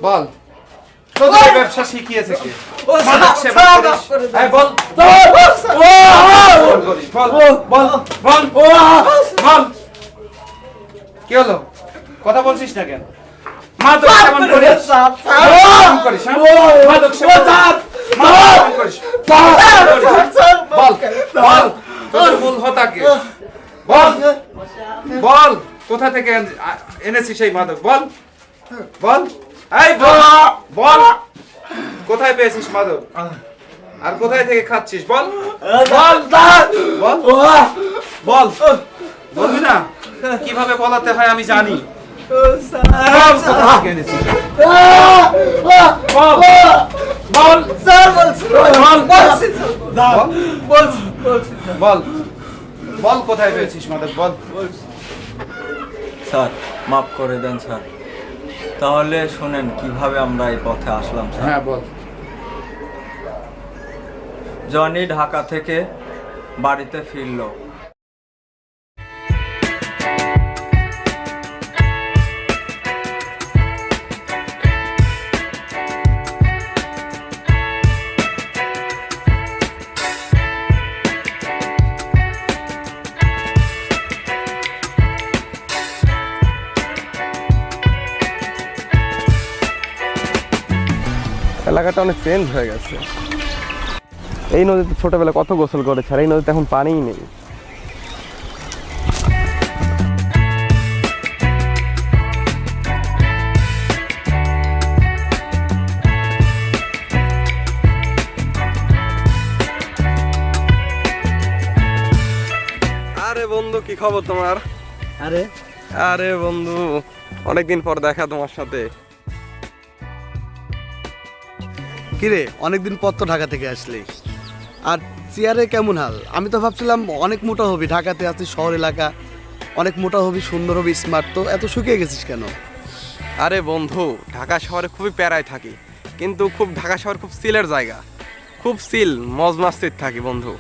বল তোদের এই ব্যবসা শিখিয়েছে কে? মাদক সেবন করিস? এই বল বল কি হলো? কথা বলছিস না কেন? মাদক সেবন করিস? করিস মাদক সেবন করিস? বল বল তোর মূল হোতা কে? বল বল কোথা থেকে এনেছিস সেই মাদক? বল বল এই বল বল কোথায় পেয়েছিস মাদক? আর কোথায় থেকে খাচ্ছিস? বল বল বল বল বলবি না? কিভাবে বলাতে হয় আমি জানি। বল কোথা থেকে এনেছিস? বল বল বল বল কোথায় পেয়েছিস মাদক? বল। স্যার মাফ করে দেন স্যার। তাহলে শুনেন কিভাবে আমরা এই পথে আসলাম স্যার। হ্যাঁ বল। জনি ঢাকা থেকে বাড়িতে ফিরলো। এলাকাটা অনেক চেঞ্জ হয়ে গেছে। এই নদীতে ছোটবেলা কত গোসল করেছে, আর এই নদীতে এখন পানিই নেই। আরে বন্ধু কি খবর তোমার? আরে আরে বন্ধু অনেকদিন পর দেখা তোমার সাথে। কিরে অনেকদিন পর তো ঢাকা থেকে আসলি, আর চেয়ারে কেমন হাল? আমি তো ভাবছিলাম অনেক মোটা হবি, ঢাকাতে আছিস শহর এলাকা, অনেক মোটা হবি, সুন্দর হবি, স্মার্ট, তো এত শুকিয়ে গেছিস কেন? আরে বন্ধু ঢাকা শহরে খুবই প্যারায় থাকি, কিন্তু ঢাকা শহর খুব সিলের জায়গা, খুব সিল মজ মাস্তির থাকি বন্ধু।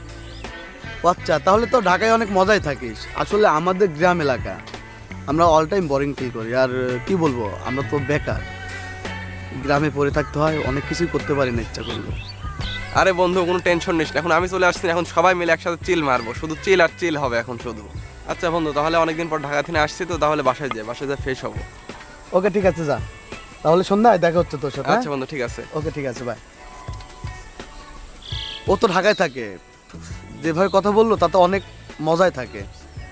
ও আচ্ছা, তাহলে তো ঢাকায় অনেক মজায় থাকিস। আসলে আমাদের গ্রাম এলাকা, আমরা অল টাইম বোরিং ফিল করি। আর কি বলবো, আমরা তো বেকার, গ্রামে পড়ে থাকতে হয়, অনেক কিছুই করতে পারি না ইচ্ছা করলো। আরে বন্ধু কোনো টেনশন নিস না, এখন আমি চলে আসছি, এখন সবাই মিলে একসাথে চিল মারবো, শুধু চিল আর চিল হবে এখন শুধু। আচ্ছা বন্ধু তাহলে অনেকদিন পর ঢাকা থেকে আসছি তো, তাহলে বাসায় যাই ফ্রেশ হবো। ওকে ঠিক আছে, যা তাহলে, সন্ধ্যায় দেখা হচ্ছে তোর সাথে। আচ্ছা বন্ধু ঠিক আছে। ওকে ঠিক আছে, বাই। ও তো ঢাকায় থাকে, যেভাবে কথা বললো তাতে অনেক মজায় থাকে।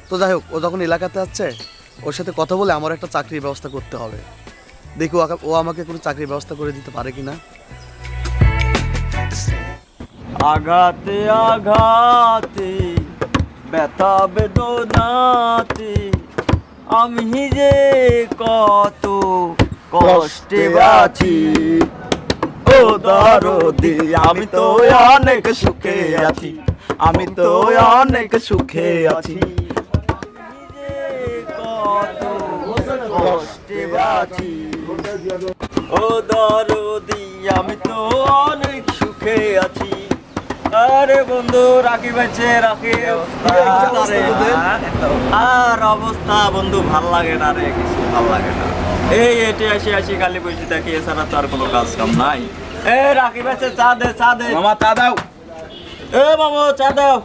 তো যাই হোক, ও যখন এলাকাতে আসছে, ওর সাথে কথা বলে আমার একটা চাকরির ব্যবস্থা করতে হবে। দেখি ও আমাকে কোনো চাকরির ব্যবস্থা করে দিতে পারে কিনা। আঘাতে আঘাতে ব্যথা বেদনাতে আমি যে কত কষ্টে বাঁচি, ও দরদি আমি তো অনেক সুখে আছি, আমি তো অনেক সুখে আছি, কত কষ্টে বাঁচি, ও দরদি আমি তো অনেক সুখে আছি। আরে বন্ধু রাখি ভাইছে রাখি, আর অবস্থা বন্ধু ভাল লাগে না রে, কিছু ভাল লাগে না। এই এটে আসি আসি খালি বসে থাকি, এছাড়া তো আর কোনো কাজ কাম নাই। এ রাখি ভাইছে চা দে, চা দে মামা, চা দাও। এ মামা চা দাও।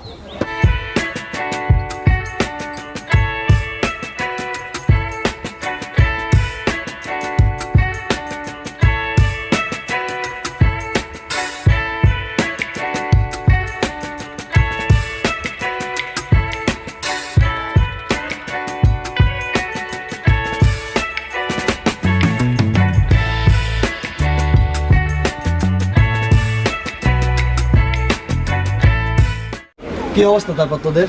কি অবস্থা তারপর তোদের?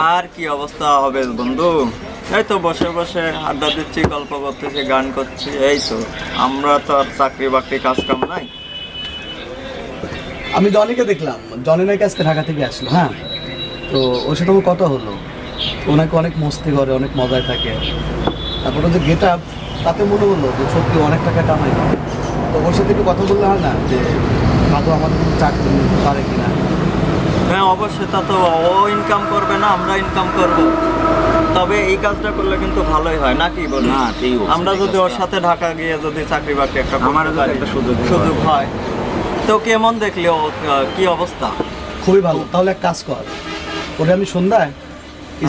আর কি অবস্থা হবে বন্ধু, এই তো বসে বসে আড্ডা দিচ্ছি, গল্প করতেছি, গান করছি, এই তো। আমরা তো আর চাকরি বাকরি কাজ কাম নাই। আমি জনিকে দেখলাম, জনি নাকি আজকে ঢাকা থেকে আসলো। হ্যাঁ, তো ওর সাথে আমার কথা হলো, ওনাকে অনেক মস্তি করে, অনেক মজায় থাকে। তারপর ওদের গেট আপ, তাতে মনে হলো যে সত্যি অনেক টাকা কামাই করে। তো ওর সাথে একটু কথা বললে হয় না, যে আদৌ আমাদের কোনো চাকরি নিতে পারে কিনা। হ্যাঁ অবশ্যই, তা তো ও ইনকাম করবে না, আমরা ইনকাম করব। তবে এই কাজটা করলে কিন্তু ভালোই হয় নাকি বল? না, ঠিক বলছেন, আমরা এই যদি ওর কাজটা। সাথে ঢাকা গিয়ে যদি চাকরি বাকরি একটা করতে আমারও যদি পারি, একটা সুযোগ হয়, তো কেমন দেখলি ও কি অবস্থা? খুবই ভালো। তাহলে এক কাজ কর, ওরে আমি সন্ধ্যায়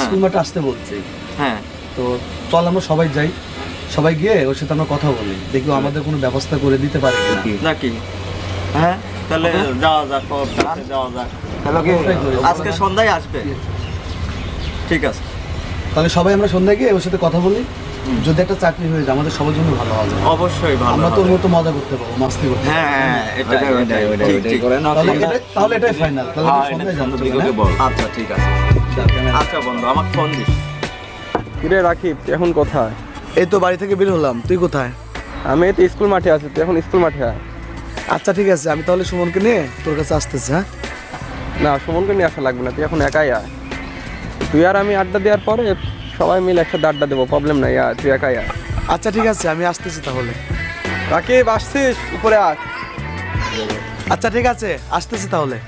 স্কুল মাঠে আসতে বলছি। হ্যাঁ তো চল আমরা সবাই যাই, সবাই গিয়ে ওর সাথে আমরা কথা বলি, দেখি ও আমাদের কোনো ব্যবস্থা করে দিতে পারে কিনা। নাকি? হ্যাঁ তাহলে যাওয়া যাক, ওর কাছে যাওয়া যাক। ওটাই করি। আজকে সন্ধ্যায় আসবে? ঠিক আছে। তাহলে সবাই আমরা সন্ধ্যায় গিয়ে ওর সাথে কথা বলি, যদি একটা চাকরি হয়ে যায় আমাদের সবার জন্য ভালো হবে। অবশ্যই ভালো আমরা তোর হবে। মতো মজা করতে পারবো, মাস্তি করতে পারবো। হ্যাঁ হ্যাঁ এটাই ওইটাই, এটাই, ওইটাই, ঠিক, ওইটাই ঠিক। করেন। তাহলে এটাই ফাইনাল। তাহলে হ্যাঁ, আমরা সন্ধ্যায় সন্ধ্যার যাবো, দিকে তাই ওকে না? বল। আচ্ছা ঠিক আছে। আচ্ছা বন্ধু, আমাকে ফোন দিস। কিরে রাকিব, তুই এখন কোথায়? এই তো বাড়ি থেকে বের হলাম, তুই কোথায়? আমি তো স্কুল মাঠে আছি, তুই এখন স্কুল মাঠে আয়। আচ্ছা ঠিক আছে, আমি তাহলে সুমনকে নিয়ে তোর কাছে আসতেছি। হ্যাঁ না, সুমনকে নিয়ে আসা লাগবে না, তুই এখন একাই আয়। তুই আর আমি আড্ডা দেওয়ার পরে সবাই মিলে একসাথে আড্ডা দেবো, প্রবলেম নাই, আয় তুই একাই আয়। আচ্ছা ঠিক আছে, আমি আসতেছি তাহলে। রাকিব আসছিস? উপরে আয়। আচ্ছা ঠিক আছে, আসতেছি তাহলে।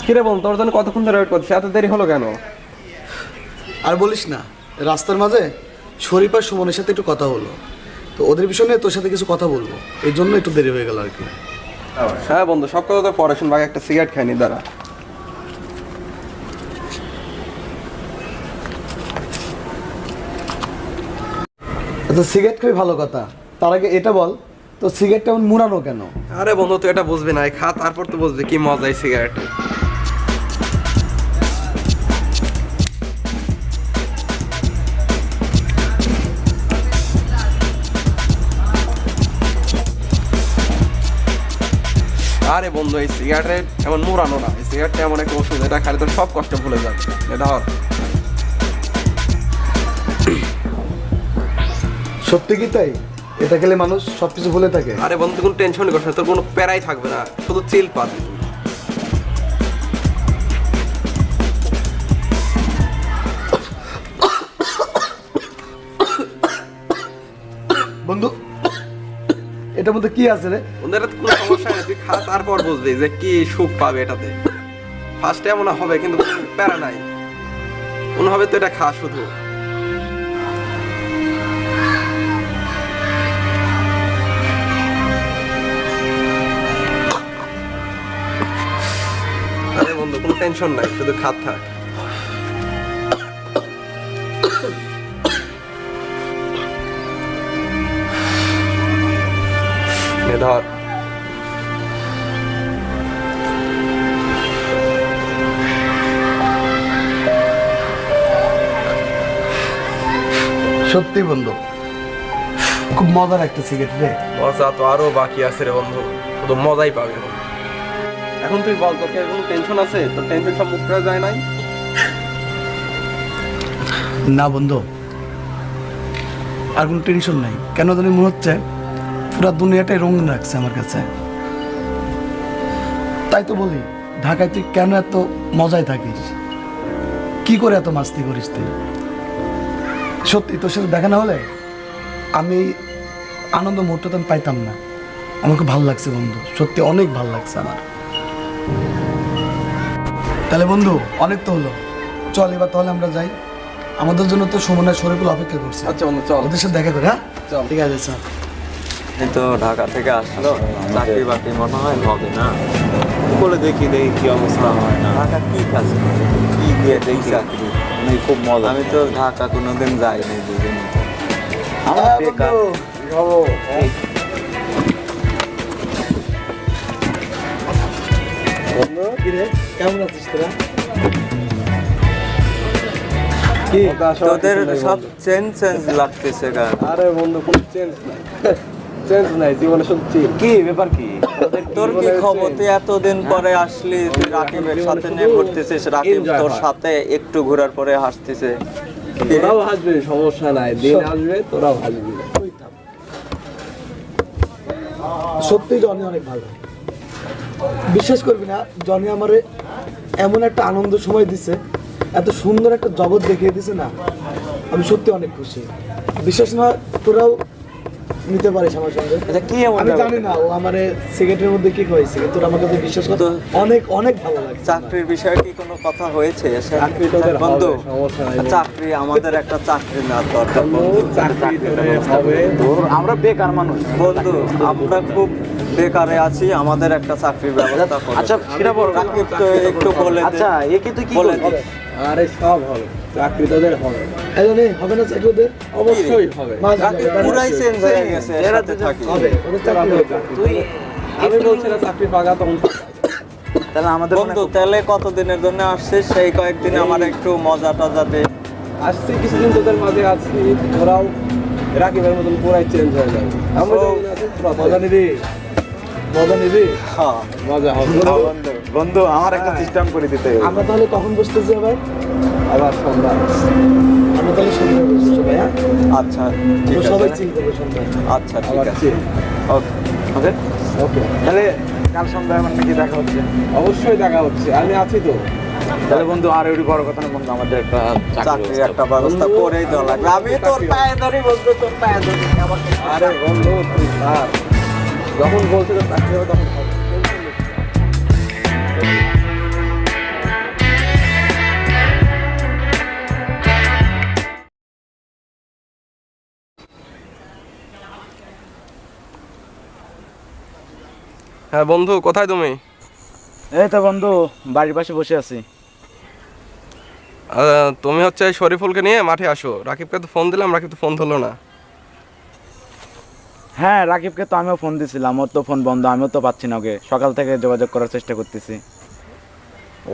কিরে বোন, তোর জন্য কতক্ষণ ধরে ওয়েট করছিস, এত দেরি হলো কেন? আর বলিস না, রাস্তার মাঝে শরীফ আর সুমনের সাথে একটু কথা হলো, তো ওদের বিষয় নিয়ে তোর সাথে কিছু কথা বলবো, এই জন্য একটু দেরি হয়ে গেল আর কি। হ্যাঁ বন্ধু, সব কথা তো পরে শুনবো, আগে একটা সিগারেট খাইনি, দাঁড়া। আচ্ছা সিগারেট খাবি ভালো কথা, তার আগে এটা বল, তো সিগারেটটা এমন মুড়ানো কেন? আরে বন্ধু, তুই এটা বুঝবি না, এই খা, তারপর তো বুঝবি কি মজা এই সিগারেট। আরে বন্ধু, এই সিগারেটের এমন মুড়ানো না, এই সিগারেটটা এমন একটা ওষুধ, এটা খালি তোর সব কষ্ট ভুলে যাবে। এটা ধর। সত্যি কি তাই? এটা খেলে মানুষ সবকিছু ভুলে থাকে? আরে বন্ধু, কোনো টেনশন করিস না, তোর কোনো প্যারাই থাকবে না, শুধু চিল পাবি। বন্ধু এটার মধ্যে কি আছে রে? ওদের তো কোনো সমস্যা নেই, তুই খা, তারপর বুঝবি যে কি সুখ পাবে এটাতে। ফার্স্টে এমন হবে, কিন্তু কোনো প্যারা নাই, মনে হবে তো এটা খা শুধু। আরে বন্ধু, কোনো টেনশন নাই, শুধু খাত থাক। নে ধর। সত্যি বন্ধু, খুব মজার একটা সিগারেট রে। মজা তো আরো বাকি আছে রে বন্ধু, শুধু মজাই পাবে এখন। এখন তুই বল, তোর কি কোনো টেনশন আছে? তোর টেনশন সব মুক্ত হয়ে যায় নাই? না বন্ধু, আর কোনো টেনশন নাই। কেন জানি মনে হচ্ছে পুরো দুনিয়াটাই রঙিন রাখছে আমার কাছে। তাই তো বলি, ঢাকায় তুই কেন এত মজায় থাকিস, কি করে এত মাস্তি করিস তুই? সত্যি তোর সাথে দেখা না হলে আমি আনন্দ মুহূর্তটা আমি পাইতাম না। আমাকে ভালো লাগছে বন্ধু, সত্যি অনেক ভালো লাগছে আমার। তাহলে বন্ধু অনেক তো হলো, চল এবার তাহলে আমরা যাই। আমাদের জন্য তো সুমনের শরীফুল অপেক্ষা করছে। আচ্ছা বন্ধু, চল। ওদের সাথে দেখা করে। হ্যাঁ চল। ঠিক আছে স্যার। এই তো ঢাকা থেকে আসলো, চাকরি বাকরি মনে হয় হবে না। বলে দেখি কি অবস্থা হয় না। ঢাকা কি কাজ করে? কি দিয়ে দেই চাকরি? মানে খুব মজা। আমি তো ঢাকা কোনোদিন যাইনি, দুদিন আমরা বেকার। কেমন আছিস তোরা? তোদের সব চেঞ্জ লাগতেছে গা। আরে বন্ধু, কোনো চেঞ্জ নাই, চেঞ্জ নাই জীবনে, সত্যি। কি ব্যাপার কি? তোর কি খবর? তুই এতদিন পরে আসলি, তুই রাকিবের সাথে নিয়ে ঘুরতেছিস, রাকিব Enjoy তোর হয়। সাথে একটু ঘোরার পরে হাসতেছে। তোরাও হাসবি, সমস্যা নাই, দিন আসবে তোরাও হাসবি। সত্যি জনি অনেক ভালো, বিশ্বাস করবি না, জনি আমারে এমন একটা আনন্দ সময় দিছে, এত সুন্দর একটা জগৎ দেখিয়ে দিছে না, আমি সত্যি অনেক খুশি। বিশেষ না তোরাও নিতে পারিস আমার সঙ্গে। এটা কি এমন আমি জানি না ও আমার সিগারেটের মধ্যে কি খাইছে, কিন্তু তোর আমাকে বিশ্বাস করতে অনেক অনেক ভালো লাগে। চাকরির বিষয়ে কি কোনো কথা হয়েছে চাকরি তোদের বন্ধু? হবে, সমস্যা নাই। চাকরি আমাদের একটা চাকরি না দরকার বন্ধু। চাকরি তোদের হবে। আমরা বেকার মানুষ। বন্ধু আমরা খুব বেকারে আছি, আমাদের একটা চাকরির ব্যবস্থা করো। আচ্ছা সেটা বল। রাকিব তো একটু বলে দে। আচ্ছা একে তুই কি বলে করবি? দে। আরে সব হবে, চাকরি তোদের হবে। এই জন্য হবে না চাকরি ওদের? অবশ্যই হবে। রাকিব পুরাই চেঞ্জ হয়ে গেছে, এর সাথে থাকি। হবে, ওদের চাকরি হবে। তুই আমি বলছি না চাকরি পাকা তখন তাহলে আমাদের বন্ধু তাহলে কতদিনের জন্য আসছিস? সেই কয়েকদিন আমার একটু মজা টজা দে। আসছি, কিছুদিন তোদের মাঝে আসছি, ওরাও রাকিবের মতন পুরাই চেঞ্জ হয়ে যাবে। আমরা যখন আছি, মজা নিবি, মজা নিবি, হ্যাঁ মজা হবে। বন্ধু আমার একটা সিস্টেম করে দিতে হবে। আমরা তাহলে কখন বসতেছি আবার? আবার সন্ধ্যা। আমরা তাহলে সন্ধ্যায় বসছি ভাই, হ্যাঁ? আচ্ছা ঠিক আমরা আছে। সবাই চিল করবো সন্ধ্যায়। আচ্ছা ঠিক আবার আছে। চিল। ওকে ওকে ওকে, তাহলে কাল সন্ধ্যায় আমার নাকি দেখা হচ্ছে। অবশ্যই দেখা হচ্ছে, আমি আছি তো। তাহলে বন্ধু আর ওই বড় কথা না বন্ধু, আমাদের একটা চাকরির একটা ব্যবস্থা করেই দেওয়া লাগবে। আমি তোর পায়ে ধরি বন্ধু, তোর পায়ে ধরি। আমাকে আরে বন্ধু তুই স্যার, যখন বলছিল চাকরি হবে তখন হবে। হ্যাঁ বন্ধু, কোথায় তুমি? এই তো বন্ধু বাড়ির পাশে বসে আছি। তুমি হচ্ছে এই শরীফুলকে নিয়ে মাঠে আসো। রাকিবকে তো ফোন দিলাম, রাকিব তো ফোন ধরলো না। হ্যাঁ রাকিবকে তো আমিও ফোন দিয়েছিলাম, ওর তো ফোন বন্ধ, আমিও তো পাচ্ছি না ওকে। সকাল থেকে যোগাযোগ করার চেষ্টা করতেছি।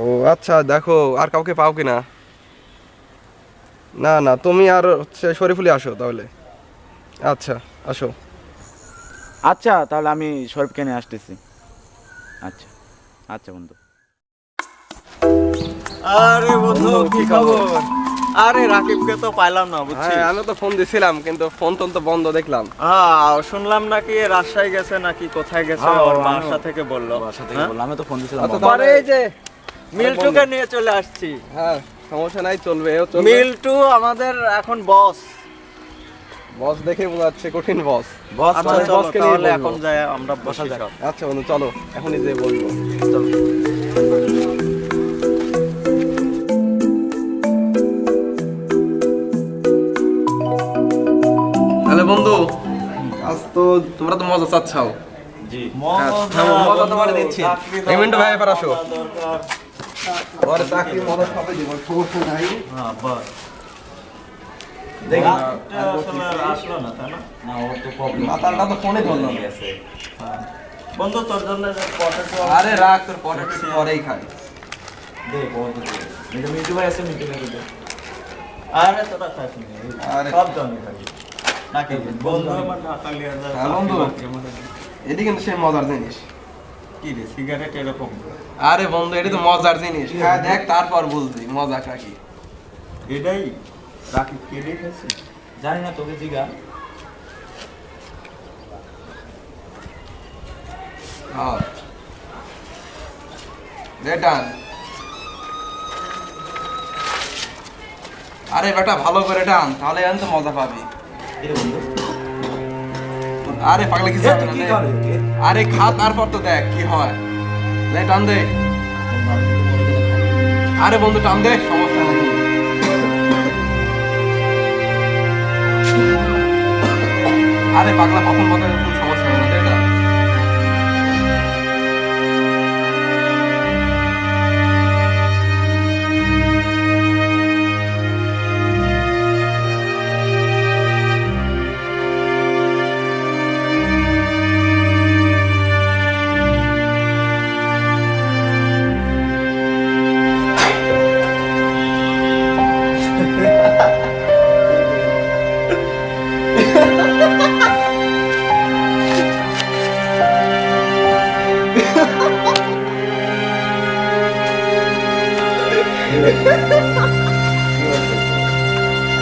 ও আচ্ছা, দেখো আর কাউকে পাও কি না। না না, তুমি আর হচ্ছে শরীফুলই আসো তাহলে। আচ্ছা আসো। আচ্ছা তাহলে আমি শরীফকে নিয়ে আসতেছি। আচ্ছা আচ্ছা বন্ধু। আরে বন্ধু কি খবর? আরে রাকিবকে তো পাইলাম না বুঝছিস। হ্যাঁ আমি তো ফোন দিছিলাম, কিন্তু ফোন টোন তো বন্ধ দেখলাম। শুনলাম নাকি রাজশাহী গেছে নাকি কোথায় গেছে, হ্যাঁ, ওর আমিও- বাসা থেকে বললো। বাসা থেকে হ্যাঁ? বললাম, আমি তো ফোন দিয়েছিলাম। আচ্ছা, পরে এই যে মিল্টুকে নিয়ে চলে আসছি। হ্যাঁ সমস্যা নাই, চলবে, এও চলবে। মিল্টু আমাদের এখন বস। বস দেখে বোঝা যাচ্ছে কঠিন বস। বস আচ্ছা মানে চলো বসকে নিয়ে তাহলে বলবো। এখন যাই আমরা বসা যাক। আচ্ছা বন্ধু চলো, এখনই যে বলবো। তাহলে বন্ধু, আজ তো তোমরা তো মজা চাচ্ছাও। মজা তোমার দিচ্ছি। এই মিন্টু ভাই এবার আসো। ওর চাকরি মজা সবাই দিব, সমস্যা নাই। মাতালটা তো ফোনে ধরলো না। বন্ধু তোর জন্য যে পটেটো আরে রাখ, তোর পটেটো একটু পরেই খাই। আরে তোরা খাস নি। আরে সব জমি খাবি নাকি বন্ধু আমার ঢাকালিয়া যায়। হ্যাঁ বন্ধু, এটি কিন্তু সেই মজার জিনিস। কি রে সিগারেট এরকম? আরে বন্ধু, এটি তো মজার জিনিস। হ্যাঁ দেখ, তারপর বলছি মজাটা কি। এটাই রাকিব কে দেখেছি জানি না, তোকে জিগা। হ্যাঁ রেটান। আরে বেটা ভালো করে টান, তাহলে এখন তো মজা পাবি। আরে পাগলা কিছু হবে না রে। আরে খা, তারপর তো দেখ কি হয়। লে টান দে। আরে বন্ধু টান দে, সমস্যা নেই। আরে পাগলা কখন কথা কোনো সমস্যা নেই না, এটা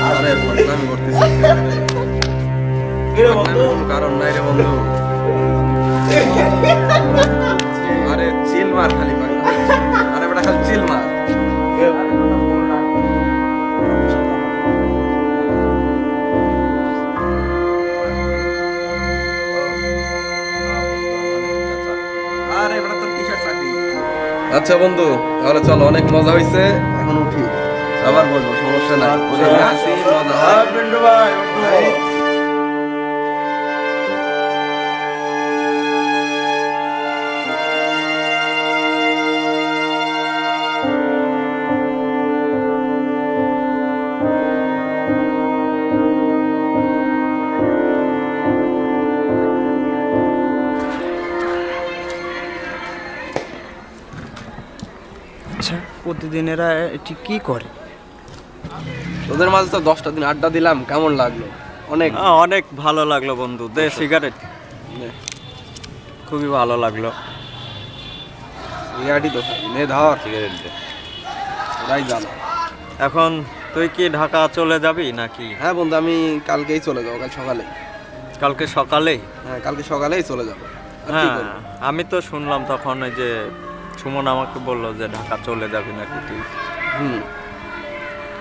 আরে বদনামি করতেছিস কেন রে? বদনামির কোনো কারণ নাই রে বন্ধু। আরে চিল মার খালি পাগলা। আরে বেটা খালি চিল মার। আচ্ছা বন্ধু, তাহলে চলো, অনেক মজা হয়েছে, এখন উঠি, আবার বলবো, সমস্যা নাই। আসি, মজা হয়। আচ্ছা, প্রতিদিন এরা এটি কি করে? তোদের মাঝে তো 10টা দিন আড্ডা দিলাম, কেমন লাগলো? অনেক অনেক ভালো লাগলো বন্ধু, দে সিগারেট, খুবই ভালো লাগলো। ইয়াটি তো নে, ধর সিগারেট দে, ওরাই জানো। এখন তুই কি ঢাকা চলে যাবি নাকি? হ্যাঁ বন্ধু, আমি কালকেই চলে যাবো, কাল সকালে। কালকে সকালেই? হ্যাঁ, কালকে সকালেই চলে যাবো। আর কি হ্যাঁ, করবো? আমি তো শুনলাম তখন ওই যে সুমন আমাকে বললো যে ঢাকা চলে যাবি নাকি তুই। হুম,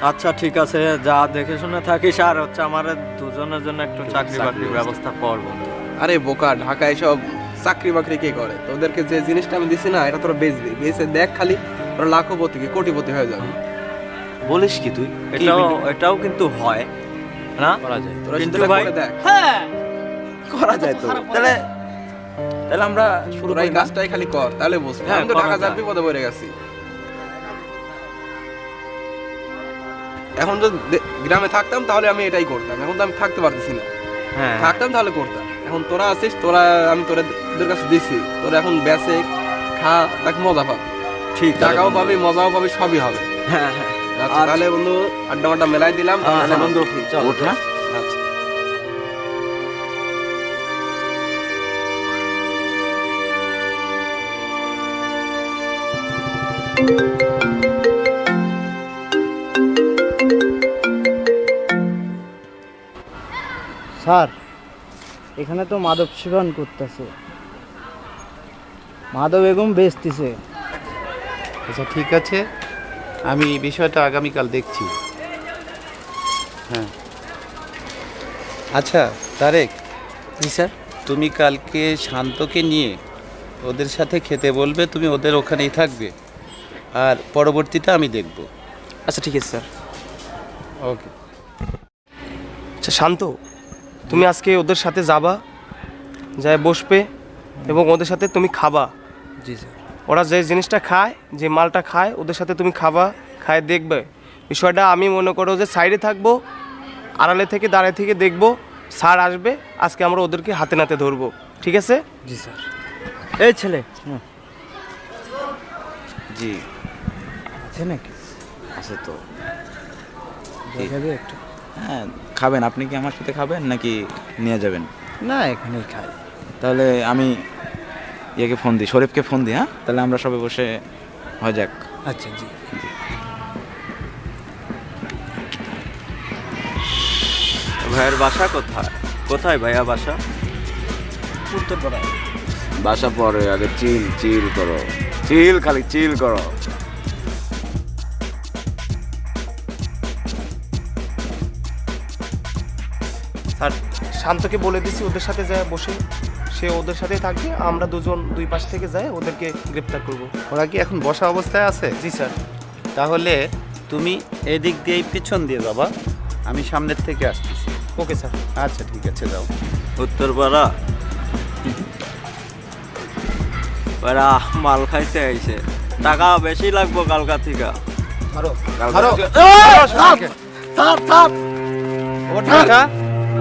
আচ্ছা ঠিক আছে, যা দেখে শুনে থাকিস, আর হচ্ছে আমার দুজনের জন্য একটু চাকরি বাকরির ব্যবস্থা কর বন্ধু। আরে বোকা, ঢাকায় সব চাকরি বাকরি কে করে? তোদেরকে যে জিনিসটা আমি দিছি না, এটা তোরা বেচবি, বেচে দেখ খালি তোরা লাখপতি কি কোটিপতি হয়ে যাবে। বলিস কি তুই? এটাও কিন্তু হয় না, করা যায়। তোরা কিন্তু সেটা ভাই করে দেখ, করা যায় তো। তাহলে তাহলে আমরা শুরু তোরা করি এই না? কাজটাই খালি কর, তাহলে বুঝবি। হ্যাঁ, আমি তো করা ঢাকা যায়। যাবি বিপদে পড়ে গেছি। এখন তো গ্রামে থাকতাম তাহলে আমি এটাই করতাম, এখন তো আমি থাকতে পারতেছি না। হ্যাঁ থাকতাম তাহলে করতাম। এখন তোরা আছিস, আমি তোদের কাছে দিছি, তোরা এখন বেচে খা, দেখ মজা পাবি, ঠিক টাকাও পাবি, মজাও পাবি, সবই হবে। হ্যাঁ হ্যাঁ আচ্ছা, তাহলে বন্ধু আড্ডা মাড্ডা মেলাই দিলাম। আচ্ছা বন্ধু, চল। ওঠ না। আচ্ছা। স্যার, এখানে তো মাদক সেবন করতেছে, মাদক বেগম বেচতেছে। আচ্ছা ঠিক আছে, আমি বিষয়টা আগামীকাল দেখছি। হ্যাঁ আচ্ছা তারেক, জি স্যার। তুমি কালকে শান্তকে নিয়ে ওদের সাথে খেতে বলবে, তুমি ওদের ওখানেই থাকবে, আর পরবর্তীটা আমি দেখব। আচ্ছা ঠিক আছে স্যার। ওকে। আচ্ছা শান্ত, তুমি আজকে ওদের সাথে যাবা, যায় বসবে এবং ওদের সাথে তুমি খাবা। জি স্যার। ওরা যে জিনিসটা খায়, যে মালটা খায়, ওদের সাথে তুমি খাবা, খায় দেখবে বিষয়টা। আমি মনে করো যে সাইডে থাকবো, আড়ালে থেকে দাঁড়ায় থেকে দেখবো, স্যার আসবে, আজকে আমরা ওদেরকে হাতে নাতে ধরবো, ঠিক আছে? জি স্যার। এই ছেলে জি আছে নাকি? আছে তো। দেখাবে একটু? হ্যাঁ, খাবেন? আপনি কি আমার সাথে খাবেন নাকি নিয়ে যাবেন? না, এখানেই খাই। তাহলে আমি ইয়েকে ফোন দিই, শরীফকে ফোন দিই। হ্যাঁ, তাহলে আমরা সবাই বসে হয়ে যাক। আচ্ছা জি। ভাইয়ের বাসা কোথায়? কোথায় ভাইয়া বাসা? উত্তরপাড়ায়। বাসা পরে, আগে চিল চিল করো, চিল, খালি চিল করো। স্যার, শান্তকে বলে দিছি ওদের সাথে যায় বসে, সে ওদের সাথেই থাকবে, আমরা দুজন দুই পাশ থেকে যাই ওদেরকে গ্রেপ্তার করব। ওরা কি এখন বসা অবস্থায় আছে? জি স্যার। তাহলে তুমি এদিক দিয়ে পিছন দিয়ে যাবা, আমি সামনের থেকে আসতেছি। Okay sir. আচ্ছা ঠিক আছে, যাও। উত্তরপাড়া ওরা মাল খাইতে আইছে, টাকা বেশি লাগবো কালকা থেকে।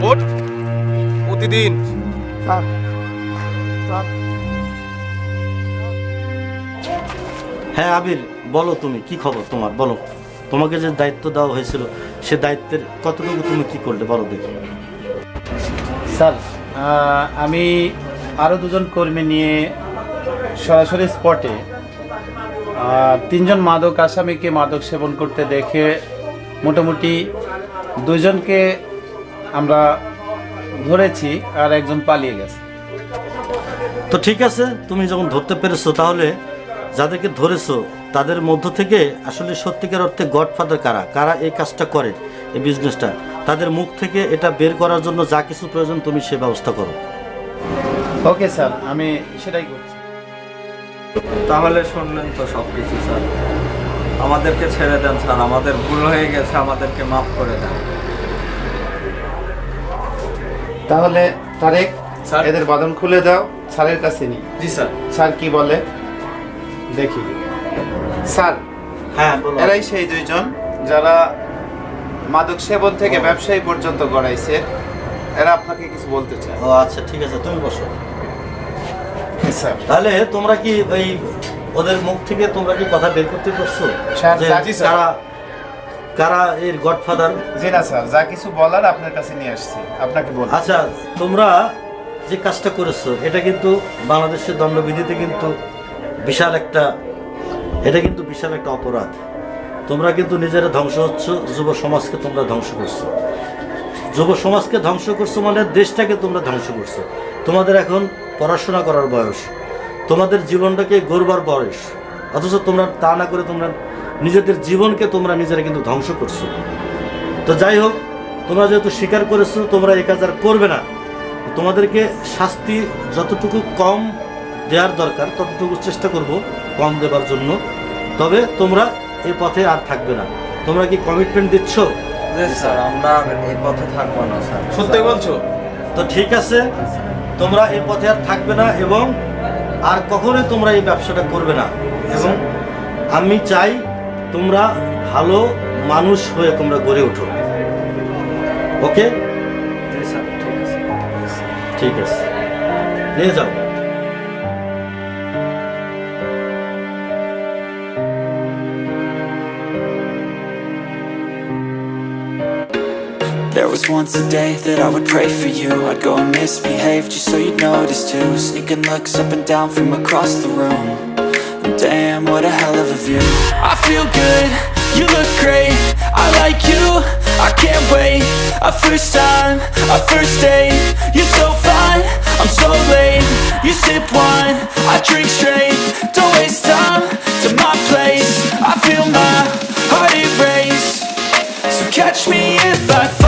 ওঠ, প্রতিদিন হ্যাঁ আবির, বলো তুমি কি খবর তোমার, বলো। তোমাকে যে দায়িত্ব দেওয়া হয়েছিল সে দায়িত্বের কতটুকু তুমি কি করলে বলো দেখি। স্যার, আমি আরও দুজন কর্মী নিয়ে সরাসরি স্পটে 3জন মাদক আসামিকে মাদক সেবন করতে দেখে মোটামুটি 2জনকে আমরা ধরেছি, আর একজন পালিয়ে গেছে। তো ঠিক আছে, তুমি যখন ধরতে পেরেছো, তাহলে যাদেরকে ধরেছো তাদের মধ্য থেকে আসলে সত্যিকার অর্থে গডফাদার কারা কারা এই কাজটা করে, এই বিজনেসটা, তাদের মুখ থেকে এটা বের করার জন্য যা কিছু প্রয়োজন তুমি সে ব্যবস্থা করো। ওকে স্যার, আমি সেটাই করছি। তাহলে শুনলেন তো সব কিছু স্যার, আমাদেরকে ছেড়ে দেন স্যার, আমাদের ভুল হয়ে গেছে, আমাদেরকে মাফ করে দেন। তাহলে তারেক এদের বাঁধন খুলে দাও, স্যারের কাছে নি। জি স্যার। স্যার কি বলে দেখি। স্যার, হ্যাঁ বলো। এরাই সেই দুইজন যারা মাদক সেবন থেকে ব্যবসায়ী পর্যন্ত গড়াইছে। এরা আপনাকে কিছু বলতে চায়। ও আচ্ছা ঠিক আছে, তুমি বসো। স্যার, তাহলে তোমরা কি ওই ওদের মুখ থেকে তোমরা কি কথা বের করতে পারছো স্যার, যে জি, স্যার। কারা কারা এর গডফাদার? জি না স্যার, যা কিছু বলার আপনার কাছে নিয়ে আসছি, আপনাকে বল। আচ্ছা, তোমরা যে কাজটা করেছো এটা কিন্তু বাংলাদেশের দণ্ডবিধিতে কিন্তু বিশাল একটা অপরাধ। তোমরা কিন্তু নিজেরা ধ্বংস হচ্ছ, যুব সমাজকে তোমরা ধ্বংস করছো। যুব সমাজকে ধ্বংস করছো মানে দেশটাকে তোমরা ধ্বংস করছো। তোমাদের এখন পড়াশোনা করার বয়স, তোমাদের জীবনটাকে গড়বার বয়স, অথচ তোমরা তা না করে তোমরা নিজেদের জীবনকে তোমরা নিজেরা কিন্তু ধ্বংস করছো। তো যাই হোক, তোমরা যেহেতু স্বীকার করেছো তোমরা এই কাজ আর করবে না, তোমাদেরকে শাস্তি যতটুকু কম দেওয়ার দরকার ততটুকু চেষ্টা করব কম দেবার জন্য। তবে তোমরা এই পথে আর থাকবে না। তোমরা কি কমিটমেন্ট দিচ্ছ? স্যার, আমরা এই পথে থাকবো না স্যার। সত্যি বলছো? তো ঠিক আছে, তোমরা এই পথে আর থাকবে না এবং আর কখনোই তোমরা এই ব্যবসাটা করবে না। এবং আমি চাই তোমরা ভালো মানুষ হয়ে তোমরা গড়ে ওঠো। ওকে? জি স্যার, ঠিক আছে। ঠিক আছে, নিয়ে যাও। There was once a day that I would pray for you. I'd go and misbehave just so you'd notice too. Sneaking looks up and down from across the room. And damn, what a hell of a view. I feel good, you look great, I like you, I can't wait. A first time, a first date. You're so fine, I'm so late. You sip wine, I drink straight. Don't waste time to my place. I feel my heart erase. So catch me if I fall.